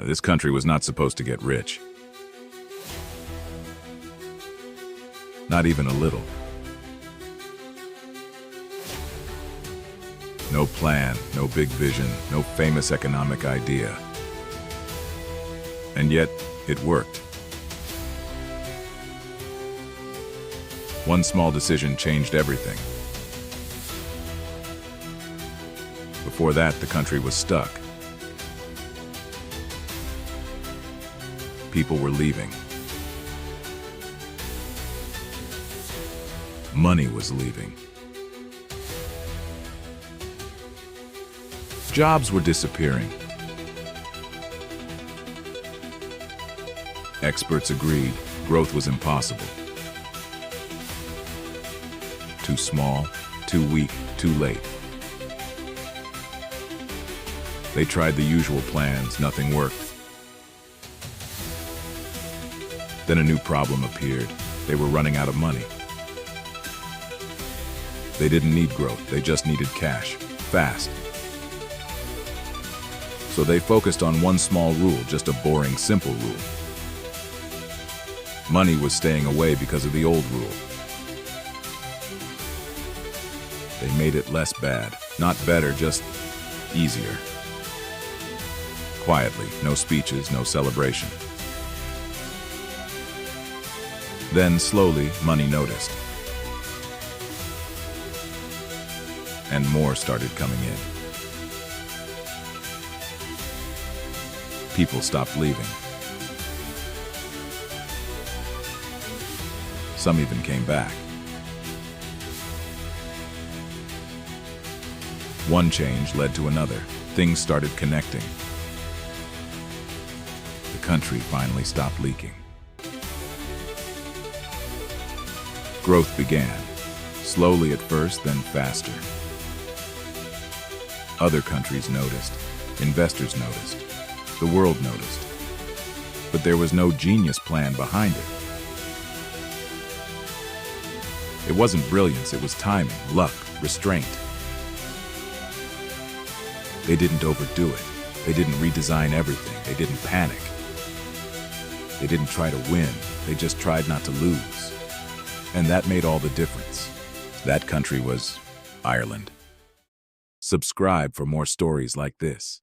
This country was not supposed to get rich. Not even a little. No plan, no big vision, no famous economic idea. And yet, it worked. One small decision changed everything. Before that, the country was stuck. People were leaving. Money was leaving. Jobs were disappearing. Experts agreed growth was impossible. Too small, too weak, too late. They tried the usual plans, nothing worked. Then a new problem appeared. They were running out of money. They didn't need growth, they just needed cash, fast. So they focused on one small rule, just a boring, simple rule. Money was staying away because of the old rule. They made it less bad, not better, just easier. Quietly, no speeches, no celebration. Then, slowly, money noticed. And more started coming in. People stopped leaving. Some even came back. One change led to another. Things started connecting. The country finally stopped leaking. Growth began, slowly at first, then faster. Other countries noticed, investors noticed, the world noticed. But there was no genius plan behind it. It wasn't brilliance, it was timing, luck, restraint. They didn't overdo it. They didn't redesign everything. They didn't panic. They didn't try to win. They just tried not to lose. And that made all the difference. That country was Ireland. Subscribe for more stories like this.